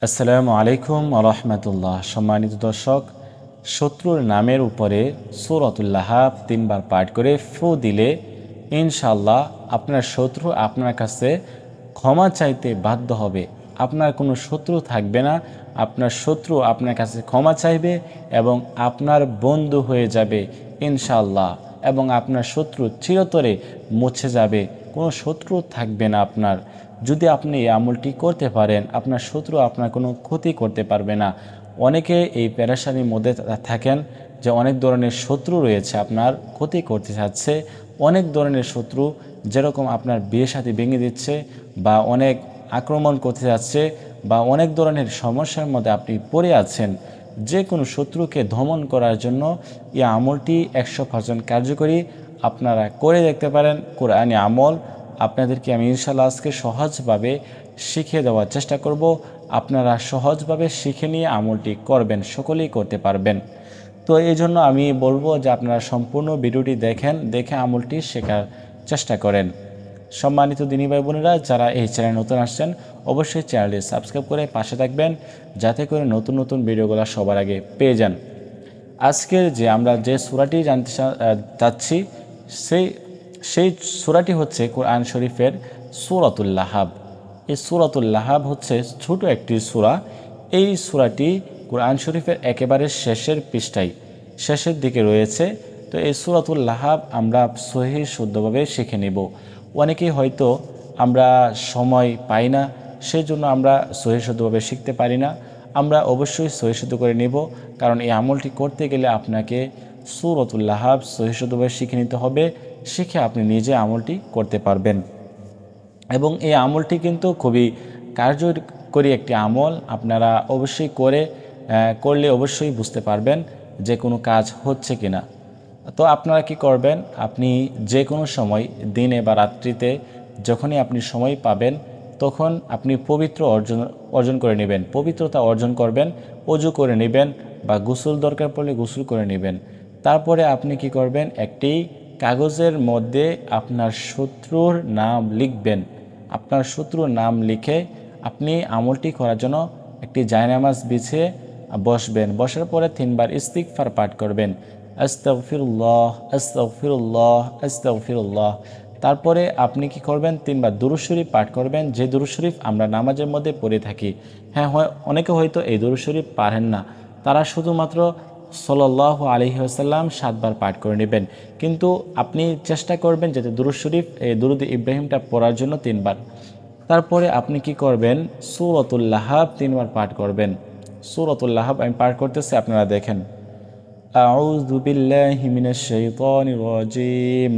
আসসালামু আলাইকুম রহমতুল্লাহ। সম্মানিত দর্শক, শত্রুর নামের উপরে সূরাতুল লাহাব 3 বার পাঠ করে ফু দিলে ইনশাআল্লাহ আপনার শত্রু আপনার কাছে ক্ষমা চাইতে বাধ্য হবে। আপনার কোনো শত্রু থাকবে না, আপনার শত্রু আপনার কাছে ক্ষমা চাইবে এবং আপনার বন্ধু হয়ে যাবে ইনশাআল্লাহ। এবং আপনার শত্রু চিরতরে মুছে যাবে, কোনো শত্রু থাকবে না আপনার। যদি আপনি এই আমলটি করতে পারেন, আপনার শত্রু আপনার কোনো ক্ষতি করতে পারবে না। অনেকে এই পেরেশানির মধ্যে থাকেন যে অনেক ধরনের শত্রু রয়েছে, আপনার ক্ষতি করতে চাচ্ছে। অনেক ধরনের শত্রু, যেরকম আপনার বিয়ে শাদী ভেঙে দিচ্ছে বা অনেক আক্রমণ করতে যাচ্ছে বা অনেক ধরনের সমস্যার মধ্যে আপনি পড়ে আছেন। যে কোনো শত্রুকে দমন করার জন্য এই আমলটি 100% কার্যকরী। আপনারা করে দেখতে পারেন। কোরআনী আমল আপনাদেরকে আমি ইনশাআল্লাহ আজকে সহজভাবে শিখিয়ে দেওয়ার চেষ্টা করব। আপনারা সহজভাবে শিখে নিয়ে আমলটি করবেন, সকলেই করতে পারবেন। তো এই জন্য আমি বলবো যে আপনারা সম্পূর্ণ ভিডিওটি দেখে আমলটি শেখার চেষ্টা করেন। সম্মানিত দিনী ভাই বোনেরা, যারা এই চ্যানেলে নতুন আসছেন অবশ্যই চ্যানেলটি সাবস্ক্রাইব করে পাশে থাকবেন, যাতে করে নতুন নতুন ভিডিওগুলো সবার আগে পেয়ে যান। আজকের আমরা যে সূরাটি জানতে চাচ্ছি সেই সূরাটি হচ্ছে কোরআন শরীফের সূরাতুল লাহাব। এই সূরাতুল লাহাব হচ্ছে ছোট একটি সূরা। এই সূরাটি কোরআন শরীফের একেবারে শেষের পৃষ্ঠায়, শেষের দিকে রয়েছে। তো এই সূরাতুল লাহাব আমরা সহিহ শুদ্ধভাবে শিখে নেব। অনেকেই হয়তো আমরা সময় পাই না, সেই জন্য আমরা সহিহ শুদ্ধভাবে শিখতে পারি না। আমরা অবশ্যই সহিহ শুদ্ধ করে নেব, কারণ এই আমলটি করতে গেলে আপনাকে সূরাতুল লাহাব সহিহ শুদ্ধভাবে শিখে নিতে হবে। শিখে আপনি নিজে আমলটি করতে পারবেন। এবং এই আমলটি কিন্তু খুবই কার্যকরী একটি আমল। আপনারা অবশ্যই করলে অবশ্যই বুঝতে পারবেন যে কোনো কাজ হচ্ছে কিনা। তো আপনারা কি করবেন, আপনি যে কোনো সময় দিনে বা রাত্রিতে যখনই আপনি সময় পাবেন তখন আপনি পবিত্র অর্জন করে নেবেন, পবিত্রতা অর্জন করবেন, ওযু করে নেবেন বা গোসল দরকার পড়লে গোসল করে নেবেন। তারপরে আপনি কি করবেন, একটি কাগজের মধ্যে আপনার শত্রুর নাম লিখবেন। আপনার শত্রুর নাম লিখে আপনি আমলটি করার জন্য একটি জায়নামাজ বিছিয়ে বসবেন। বসার পরে 3 বার ইস্তিগফার পাঠ করবেন, আস্তাগফিরুল্লাহ আস্তাগফিরুল্লাহ আস্তাগফিরুল্লাহ। তারপরে আপনি কি করবেন, 3 বার দুরূদ শরীফ পাঠ করবেন, যে দুরূদ শরীফ আমরা নামাজের মধ্যে পড়ে থাকি। হ্যাঁ, অনেকে হয়তো এই দুরূদ শরীফ পারেন না, তারা শুধুমাত্র সাল্লাল্লাহু আলাইহি ওয়াসাল্লাম 7 বার পাঠ করে নেবেন। কিন্তু আপনি চেষ্টা করবেন যাতে দুরূদ শরীফ, দুরূদ ইব্রাহিমটা পড়ার জন্য 3 বার। তারপরে আপনি কি করবেন, সূরাতুল লাহাব 3 বার পাঠ করবেন। সূরাতুল লাহাব আমি পাঠ করতেছি, আপনারা দেখেন। আউযু বিল্লাহি মিনাশ শাইতানির রাজীম।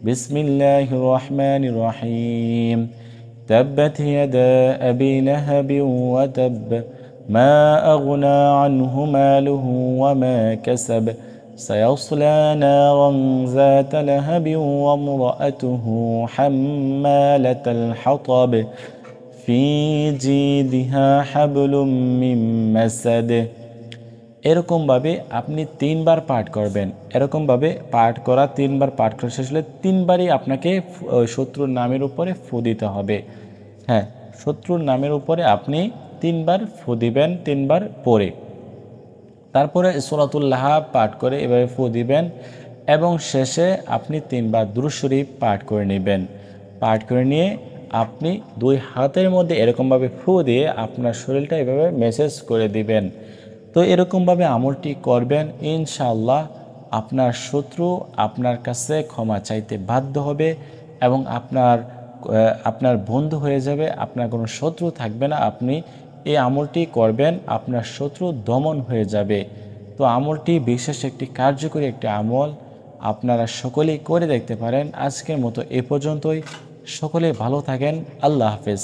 বিসমিল্লাহির রহমানির রহিম। তাব্বাত ইয়াদা আবি লাহাবিন ওয়া তাব। মা আগনা আনহু মালুহু ওয়া মা কাসাব। سيصلى نارا ذات لهب وامرأته حمالة الحطب في جيدها حبل من مسد। এরকমভাবে আপনি 3 বার পাঠ করবেন। এরকমভাবে পাঠ করা 3 বার পাঠ করা শেষ হলে 3 বারই আপনাকে শত্রুর নামের উপরে ফু দিতে হবে। হ্যাঁ, শত্রুর নামের উপরে আপনি 3 বার ফু দিবেন, 3 বার পরে। তারপরে সূরাতুল লাহাব পাঠ করে এভাবে ফু দিবেন এবং শেষে আপনি 3 বার দুরূদ শরীফ পাঠ করে নেবেন। পাঠ করে নিয়ে আপনি 2 হাতের মধ্যে এরকমভাবে ফু দিয়ে আপনার শরীরটা এভাবে ম্যাসাজ করে দিবেন। তো এরকমভাবে আমলটি করবেন, ইনশাআল্লাহ আপনার শত্রু আপনার কাছে ক্ষমা চাইতে বাধ্য হবে এবং আপনার বন্ধু হয়ে যাবে। আপনার কোনো শত্রু থাকবে না। আপনি এই আমলটি করবেন, আপনার শত্রু দমন হয়ে যাবে। তো আমলটি বিশেষ একটি কার্যকরী একটি আমল, আপনারা সকলেই করে দেখতে পারেন। আজকের মতো এ পর্যন্তই। সকলে ভালো থাকেন। আল্লাহ হাফেজ।